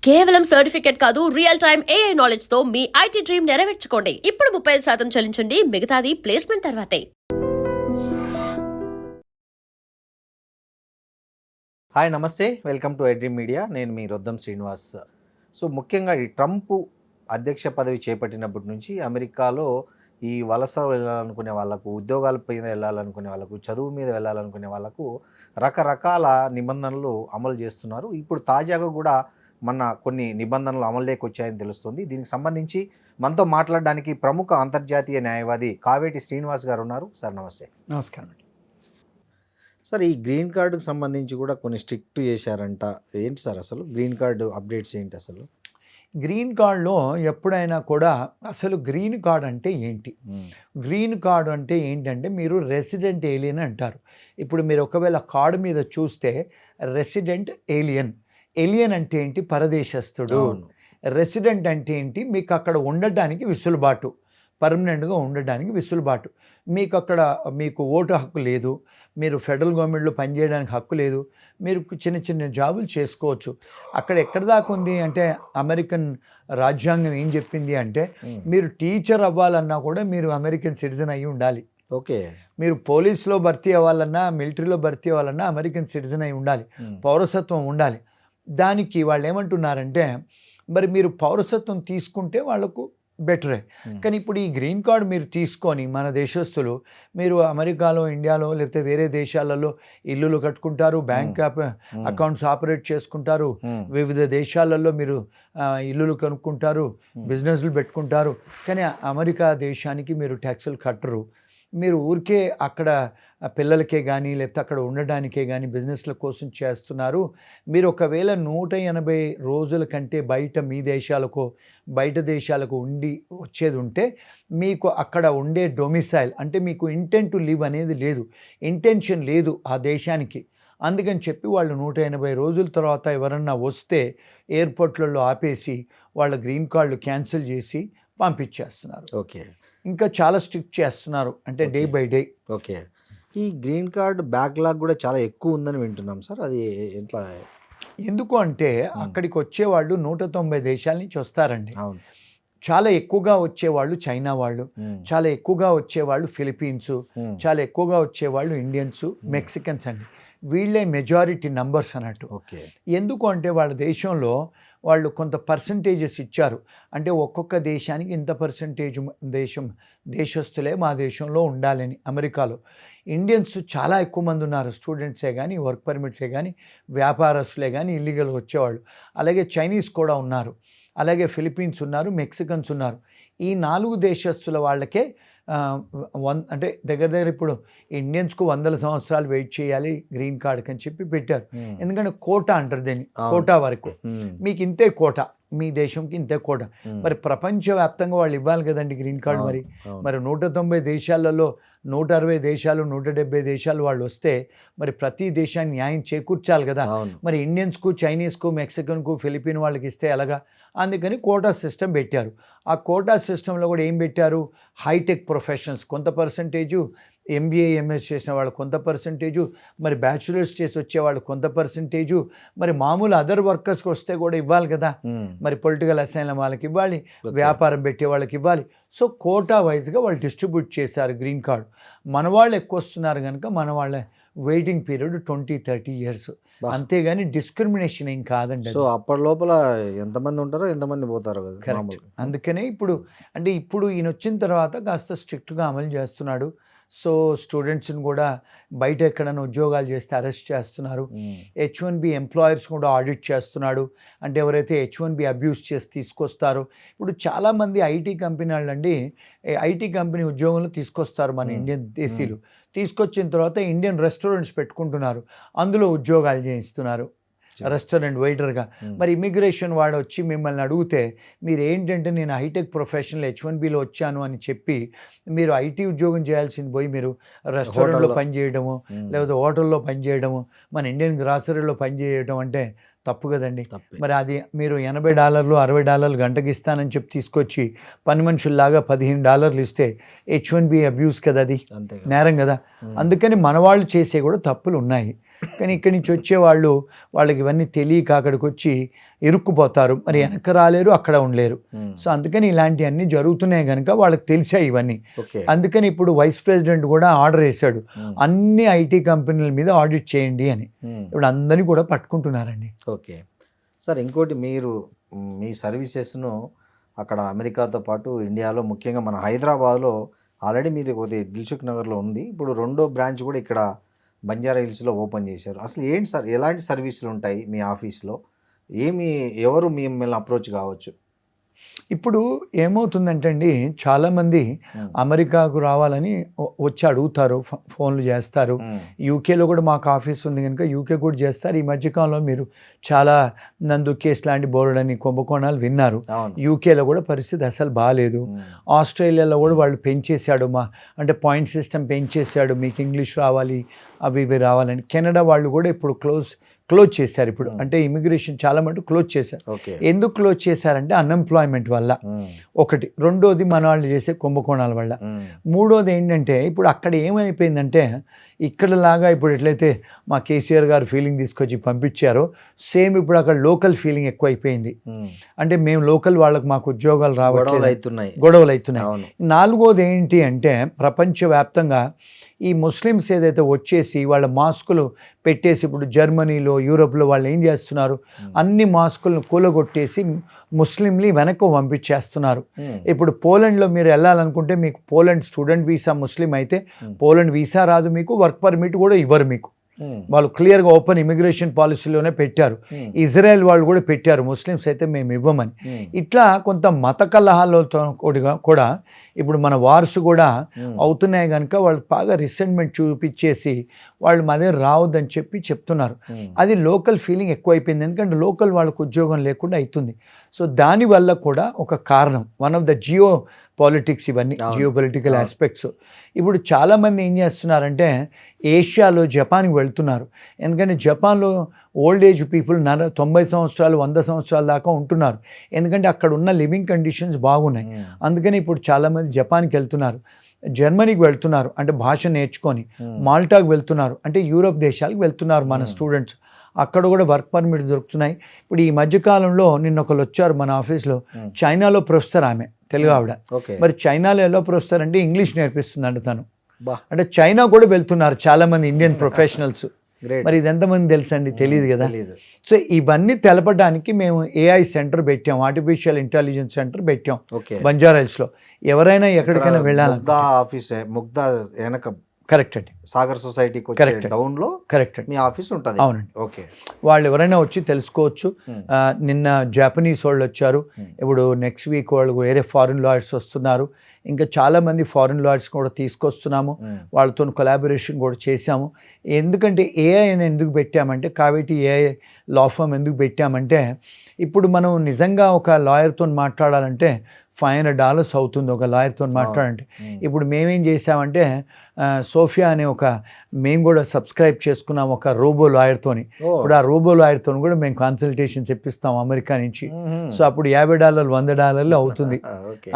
కేవలం సర్టిఫికేట్ కాదు, real time AI knowledge తో మీ IT డ్రీమ్ నెరవేర్చుకోండి. ఇప్పుడు 35% చెల్లించండి, మిగతాది ప్లేస్మెంట్ తర్వాతే. హాయ్ నమస్తే, వెల్కమ్ టు ఐడ్రీమ్ మీడియా. నేను మీ రొద్దం శ్రీనివాస్. సో ముఖ్యంగా ఈ ట్రంప్ అధ్యక్ష పదవి చేపట్టినప్పటి నుంచి అమెరికాలో ఈ వలస వెళ్ళాలనుకునే వాళ్ళకు, ఉద్యోగాల మీద వెళ్ళాలనుకునే వాళ్ళకు, చదువు మీద వెళ్ళాలనుకునే వాళ్ళకు రకరకాల నిబంధనలు అమలు చేస్తున్నారు. ఇప్పుడు తాజాగా కూడా కొన్ని నిబంధనలు అమలులోకి వచ్చాయని తెలుస్తుంది. దీనికి సంబంధించి మనతో మాట్లాడడానికి ప్రముఖ అంతర్జాతీయ న్యాయవాది కావేటి శ్రీనివాస్ గారు ఉన్నారు. సార్ నమస్తే. నమస్కారం. సార్, ఈ గ్రీన్ కార్డుకు సంబంధించి కూడా కొన్ని స్ట్రిక్ట్ చేశారంట. ఏంటి సార్ అసలు గ్రీన్ కార్డు అప్డేట్స్ ఏంటి అసలు? గ్రీన్ కార్డులో ఎప్పుడైనా కూడా అసలు గ్రీన్ కార్డ్ అంటే ఏంటి? గ్రీన్ కార్డు అంటే ఏంటంటే మీరు రెసిడెంట్ ఏలియన్ అంటారు. ఇప్పుడు మీరు ఒకవేళ కార్డు మీద చూస్తే రెసిడెంట్ ఏలియన్ అంటే ఏంటి? పరదేశస్థుడు. రెసిడెంట్ అంటే ఏంటి? మీకు అక్కడ ఉండడానికి వెసులుబాటు, పర్మనెంట్గా ఉండడానికి వెసులుబాటు. మీకు ఓటు హక్కు లేదు, మీరు ఫెడరల్ గవర్నమెంట్లో పనిచేయడానికి హక్కు లేదు, మీరు చిన్న చిన్న జాబులు చేసుకోవచ్చు. అక్కడ ఎక్కడ దాకా ఉంది అంటే అమెరికన్ రాజ్యాంగం ఏం చెప్పింది అంటే మీరు టీచర్ అవ్వాలన్నా కూడా మీరు అమెరికన్ సిటిజన్ అయి ఉండాలి. ఓకే. మీరు పోలీస్లో భర్తీ అవ్వాలన్నా, మిలిటరీలో భర్తీ అవ్వాలన్నా అమెరికన్ సిటిజన్ అయి ఉండాలి, పౌరసత్వం ఉండాలి. దానికి వాళ్ళు ఏమంటున్నారంటే మరి మీరు పౌరసత్వం తీసుకుంటే వాళ్ళకు బెటరే. కానీ ఇప్పుడు ఈ గ్రీన్ కార్డు మీరు తీసుకొని మన దేశస్తులు మీరు అమెరికాలో, ఇండియాలో లేకపోతే వేరే దేశాలలో ఇల్లులు కట్టుకుంటారు, బ్యాంక్ అకౌంట్స్ ఆపరేట్ చేసుకుంటారు, వివిధ దేశాలలో మీరు ఇల్లులు కొనుక్కుంటారు, బిజినెస్లు పెట్టుకుంటారు. కానీ అమెరికా దేశానికి మీరు ట్యాక్సులు కట్టరు. మీరు ఊరికే అక్కడ పిల్లలకే కానీ లేకపోతే అక్కడ ఉండడానికే కానీ బిజినెస్ల కోసం చేస్తున్నారు. మీరు ఒకవేళ 180 రోజుల కంటే మీ దేశాలకు బయట దేశాలకు వచ్చేది ఉంటే మీకు అక్కడ ఉండే డొమిసైల్ అంటే మీకు ఇంటెంట్ టు లివ్ అనేది లేదు, ఇంటెన్షన్ లేదు ఆ దేశానికి. అందుకని చెప్పి వాళ్ళు 180 రోజుల తర్వాత ఎవరన్నా వస్తే ఎయిర్పోర్ట్లలో ఆపేసి వాళ్ళ గ్రీన్ కార్డులు క్యాన్సిల్ చేసి పంపించేస్తున్నారు. ఓకే. ఇంకా చాలా స్ట్రిక్ట్ చేస్తున్నారు, అంటే డే బై డే. ఓకే. ఈ గ్రీన్ కార్డ్ బ్యాక్లాగ్ కూడా చాలా ఎక్కువ ఉందని వింటున్నాం సార్, అది ఎట్లా? ఎందుకు అంటే అక్కడికి వచ్చేవాళ్ళు 190 దేశాల నుంచి వస్తారండి. అవును. చాలా ఎక్కువగా వచ్చేవాళ్ళు చైనా వాళ్ళు, చాలా ఎక్కువగా వచ్చేవాళ్ళు ఫిలిపీన్స్, చాలా ఎక్కువగా వచ్చేవాళ్ళు ఇండియన్స్, మెక్సికన్స్ అండి. వీళ్ళే మెజారిటీ నంబర్స్ అన్నట్టు. ఓకే. ఎందుకు అంటే వాళ్ళ దేశంలో వాళ్ళు కొంత పర్సంటేజెస్ ఇచ్చారు. అంటే ఒక్కొక్క దేశానికి ఇంత పర్సంటేజ్ దేశస్తులే మా దేశంలో ఉండాలని. అమెరికాలో ఇండియన్స్ చాలా ఎక్కువ మంది ఉన్నారు, స్టూడెంట్సే కానీ, వర్క్ పర్మిట్సే కానీ, వ్యాపారస్తులే కానీ, ఇల్లీగల్గా వచ్చేవాళ్ళు. అలాగే చైనీస్ కూడా ఉన్నారు, అలాగే ఫిలిపీన్స్ ఉన్నారు, మెక్సికన్స్ ఉన్నారు. ఈ 4 దేశస్తుల వాళ్ళకే అంటే దగ్గర ఇప్పుడు ఇండియన్స్కు 100 సంవత్సరాలు వెయిట్ చేయాలి గ్రీన్ కార్డ్కి అని చెప్పి పెట్టారు. ఎందుకంటే కోటా అంటారు దీన్ని, కోటా వరకు మీకు ఇంతే కోటా, మీ దేశంకి ఇంతే కోటా. మరి ప్రపంచవ్యాప్తంగా వాళ్ళు ఇవ్వాలి కదండి గ్రీన్ కార్డు. మరి 190 దేశాలలో 160 దేశాలు 170 దేశాలు వాళ్ళు వస్తే మరి ప్రతి దేశాన్ని న్యాయం చేకూర్చాలి కదా. మరి ఇండియన్స్కు, చైనీస్కు, మెక్సికన్కు, ఫిలిపిన్ వాళ్ళకి ఇస్తే ఎలాగా? అందుకని కోటా సిస్టమ్ పెట్టారు. ఆ కోటా సిస్టంలో కూడా ఏం పెట్టారు? హైటెక్ ప్రొఫెషనల్స్ కొంత పర్సంటేజు, MBA MS చేసిన వాళ్ళు కొంత పర్సంటేజు, మరి బ్యాచులర్స్ చేసి వచ్చేవాళ్ళు కొంత పర్సంటేజు, మరి మామూలు అదర్ వర్కర్స్కి వస్తే కూడా ఇవ్వాలి కదా. మరి పొలిటికల్ అసైన్ల వాళ్ళకి ఇవ్వాలి, వ్యాపారం పెట్టే వాళ్ళకి ఇవ్వాలి. సో కోటా వైజ్గా వాళ్ళు డిస్ట్రిబ్యూట్ చేశారు గ్రీన్ కార్డు. మన వాళ్ళు ఎక్కువ వస్తున్నారు కనుక మన వాళ్ళ వెయిటింగ్ పీరియడ్ 20-30 years, అంతేగాని డిస్క్రిమినేషన్ ఏం కాదండి. సో అప్పటి లోపల ఎంతమంది ఉంటారో ఎంతమంది పోతారో కదా. అందుకనే ఇప్పుడు ఈయన వచ్చిన తర్వాత కాస్త స్ట్రిక్ట్గా అమలు చేస్తున్నాడు. సో స్టూడెంట్స్ని కూడా బయట ఎక్కడైనా ఉద్యోగాలు చేస్తే అరెస్ట్ చేస్తున్నారు. H1B ఎంప్లాయర్స్ కూడా ఆడిట్ చేస్తున్నాడు. అంటే ఎవరైతే H1B అబ్యూస్ చేసి తీసుకొస్తారో, ఇప్పుడు చాలామంది ఐటీ కంపెనీ వాళ్ళండి ఐటీ కంపెనీ ఉద్యోగంలో తీసుకొస్తారు మన ఇండియన్ దేశీయులు. తీసుకొచ్చిన తర్వాత ఇండియన్ రెస్టారెంట్స్ పెట్టుకుంటున్నారు, అందులో ఉద్యోగాలు చేయిస్తున్నారు రెస్టారెంట్ వెయిటర్గా. మరి ఇమిగ్రేషన్ వాడు వచ్చి మిమ్మల్ని అడిగితే మీరు ఏంటంటే నేను హైటెక్ ప్రొఫెషనల్ H1Bలో వచ్చాను అని చెప్పి మీరు ఐటీ ఉద్యోగం చేయాల్సింది పోయి మీరు రెస్టారెంట్లో పనిచేయడము, లేకపోతే హోటల్లో పనిచేయడము, మన ఇండియన్ గ్రాసరీలో పనిచేయడం అంటే తప్పు కదండి. మరి అది మీరు $80 $60 గంటకి ఇస్తానని చెప్పి తీసుకొచ్చి పని మనుషుల్లాగా $15 ఇస్తే H1B అబ్యూస్ కదా, అది నేరం కదా. అందుకని మన వాళ్ళు చేసే కూడా తప్పులు ఉన్నాయి. కానీ ఇక్కడి నుంచి వచ్చే వాళ్ళకి ఇవన్నీ తెలియక అక్కడికి వచ్చి ఇరుక్కుపోతారు, మరి వెనక రాలేరు, అక్కడ ఉండలేరు. సో అందుకని ఇలాంటివన్నీ జరుగుతున్నాయి కనుక వాళ్ళకి తెలిసాయి ఇవన్నీ. ఓకే. అందుకని ఇప్పుడు వైస్ ప్రెసిడెంట్ కూడా ఆర్డర్ వేశాడు, అన్ని ఐటీ కంపెనీల మీద ఆడిట్ చేయండి అని. ఇప్పుడు అందరినీ కూడా పట్టుకుంటున్నారండి. ఓకే సార్, ఇంకోటి మీరు మీ సర్వీసెస్ను అక్కడ అమెరికాతో పాటు ఇండియాలో ముఖ్యంగా మన హైదరాబాద్లో ఆల్రెడీ మీది ఒకటి దిల్సుఖ్ నగర్లో ఉంది, ఇప్పుడు రెండో బ్రాంచ్ కూడా ఇక్కడ బంజారా హిల్స్లో ఓపెన్ చేశారు. అసలు ఏంటి సార్, ఎలాంటి సర్వీసులు ఉంటాయి మీ ఆఫీస్లో, ఎవరు మిమ్మల్ని అప్రోచ్ కావచ్చు? ఇప్పుడు ఏమవుతుందంటే అండి, చాలామంది అమెరికాకు రావాలని వచ్చి అడుగుతారు, ఫోన్లు చేస్తారు. యూకేలో కూడా మాకు ఆఫీస్ ఉంది కనుక యూకే కూడా చేస్తారు. ఈ మధ్యకాలంలో మీరు చాలా నందు కేసు లాంటి బోర్డని కుంభకోణాలు విన్నారు. యూకేలో కూడా పరిస్థితి అసలు బాగాలేదు. ఆస్ట్రేలియాలో కూడా వాళ్ళు పెంచేశాడు, అంటే పాయింట్ సిస్టమ్ పెంచేశాడు, మీకు ఇంగ్లీష్ రావాలి అవి ఇవి రావాలని. కెనడా వాళ్ళు కూడా ఇప్పుడు క్లోజ్ చేశారు. ఇప్పుడు అంటే ఇమిగ్రేషన్ చాలా మటుకు క్లోజ్ చేశారు. ఎందుకు క్లోజ్ చేశారంటే అన్ఎంప్లాయ్మెంట్ వల్ల ఒకటి, రెండోది మన వాళ్ళు చేసే కుంభకోణాల వల్ల, మూడోది ఏంటంటే ఇప్పుడు అక్కడ ఏమైపోయిందంటే ఇక్కడలాగా ఇప్పుడు ఎట్లయితే మా కేసీఆర్ గారు ఫీలింగ్ తీసుకొచ్చి పంపించారో సేమ్ ఇప్పుడు అక్కడ లోకల్ ఫీలింగ్ ఎక్కువ అయిపోయింది. అంటే మేము లోకల్ వాళ్ళకి మాకు ఉద్యోగాలు రావట్లేదు, గొడవలు అవుతున్నాయి. నాలుగోది ఏంటి అంటే ప్రపంచవ్యాప్తంగా ఈ ముస్లిమ్స్ ఏదైతే వచ్చేసి వాళ్ళ మాస్కులు పెట్టేసి ఇప్పుడు జర్మనీలో యూరోప్లో వాళ్ళు ఏం చేస్తున్నారు, అన్ని మాస్కులను కూలగొట్టేసి ముస్లింని వెనక్కి పంపించేస్తున్నారు. ఇప్పుడు పోలాండ్లో మీరు వెళ్ళాలనుకుంటే మీకు పోలాండ్ స్టూడెంట్ వీసా, ముస్లిం అయితే పోలాండ్ వీసా రాదు, మీకు వర్క్ పర్మిట్ కూడా ఇవ్వరు మీకు. వాళ్ళు క్లియర్గా ఓపెన్ ఇమిగ్రేషన్ పాలసీలోనే పెట్టారు. ఇజ్రాయెల్ వాళ్ళు కూడా పెట్టారు, ముస్లిమ్స్ అయితే మేము ఇవ్వమని. ఇట్లా కొంత మత కలహాలతో కూడా ఇప్పుడు మన వార్స్ కూడా అవుతున్నాయి కనుక వాళ్ళు బాగా రిసెంట్మెంట్ చూపించేసి వాళ్ళు మదే రావద్దని చెప్తున్నారు. అది లోకల్ ఫీలింగ్ ఎక్కువైపోయింది, ఎందుకంటే లోకల్ వాళ్ళకు ఉద్యోగం లేకుండా అవుతుంది. సో దానివల్ల కూడా ఒక కారణం, one of the geo politics, ఇవన్నీ జియో పొలిటికల్ ఆస్పెక్ట్స్. ఇప్పుడు చాలామంది ఏం చేస్తున్నారంటే ఏషియాలో జపాన్కి వెళ్తున్నారు, ఎందుకంటే జపాన్లో ఓల్డ్ ఏజ్ పీపుల్ 90 సంవత్సరాలు 100 సంవత్సరాల దాకా ఉంటున్నారు, ఎందుకంటే అక్కడ ఉన్న లివింగ్ కండిషన్స్ బాగున్నాయి. అందుకని ఇప్పుడు చాలామంది జపాన్కి వెళ్తున్నారు, జర్మనీకి వెళ్తున్నారు అంటే భాష నేర్చుకొని, మాల్టాకి వెళ్తున్నారు అంటే యూరోప్ దేశాలకు వెళ్తున్నారు మన స్టూడెంట్స్, అక్కడ కూడా వర్క్ పర్మిట్ దొరుకుతున్నాయి. ఇప్పుడు ఈ మధ్యకాలంలో నిన్న ఒకరు వచ్చారు మన ఆఫీస్లో, చైనాలో ప్రొఫెసర్, ఆమె తెలుగు ఆవిడ. మరి చైనాలో ఎలా ప్రొఫెసర్ అంటే ఇంగ్లీష్ నేర్పిస్తుందంట తను. అంటే చైనా కూడా వెళ్తున్నారు చాలామంది ఇండియన్ ప్రొఫెషనల్స్. మరి ఇది ఎంతమంది తెలుసండి, తెలియదు కదా. సో ఇవన్నీ తెలపడానికి మేము ఏఐ సెంటర్ పెట్టాం, ఆర్టిఫిషియల్ ఇంటెలిజెన్స్ సెంటర్ పెట్టాం బంజారా హిల్స్లో. ఎవరైనా ఎక్కడికైనా వెళ్ళాలి, కరెక్ట్ అండి, సాగర్ సొసైటీకి డౌన్లో కరెక్ట్ మీ ఆఫీస్ ఉంటుంది. అవునండి. ఓకే, వాళ్ళు ఎవరైనా వచ్చి తెలుసుకోవచ్చు. నిన్న జాపనీస్ వాళ్ళు వచ్చారు, ఇప్పుడు నెక్స్ట్ వీక్ వాళ్ళు వేరే ఫారిన్ లాయర్స్ వస్తున్నారు, ఇంకా చాలామంది ఫారిన్ లాయర్స్ కూడా తీసుకొస్తున్నాము, వాళ్ళతో కొలాబరేషన్ కూడా చేశాము. ఎందుకంటే ఏఐ అని ఎందుకు పెట్టామంటే, కావేటి ఏఐ లా ఫర్మ్ ఎందుకు పెట్టామంటే, ఇప్పుడు మనం నిజంగా ఒక లాయర్తో మాట్లాడాలంటే $500 అవుతుంది ఒక లాయర్తో మాట్లాడంటే. ఇప్పుడు మేమేం చేసామంటే సోఫియా అనే మేము కూడా సబ్స్క్రైబ్ చేసుకున్నాం ఒక రోబో లాయర్తోని. ఇప్పుడు ఆ రోబో లాయర్తో కూడా మేము కన్సల్టేషన్ చెప్పిస్తాం అమెరికా నుంచి. సో అప్పుడు $50 $100 అవుతుంది,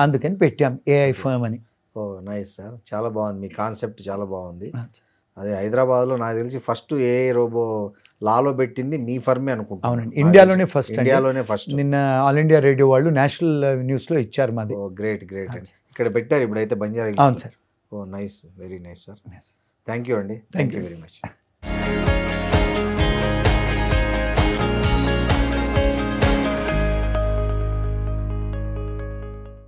అందుకని పెట్టాం ఏఐ ఫర్మ్ అని. నైస్ సార్, చాలా బాగుంది మీ కాన్సెప్ట్, చాలా బాగుంది. అదే హైదరాబాద్లో నాకు తెలిసి ఫస్ట్ ఏఐ రోబో లాలో పెట్టింది మీ ఫర్మే అనుకుంటా. అవునండి, ఇండియాలోనే ఫస్ట్. నిన్న ఆల్ ఇండియా రేడియో వాళ్ళు నేషనల్ న్యూస్లో ఇచ్చారు మాది. గ్రేట్ అండి, ఇక్కడ పెట్టారు ఇప్పుడైతే బంజారా హిల్స్. అవును sir. Nice, very nice sir. Thank you అండి, థ్యాంక్ యూ వెరీ మచ్.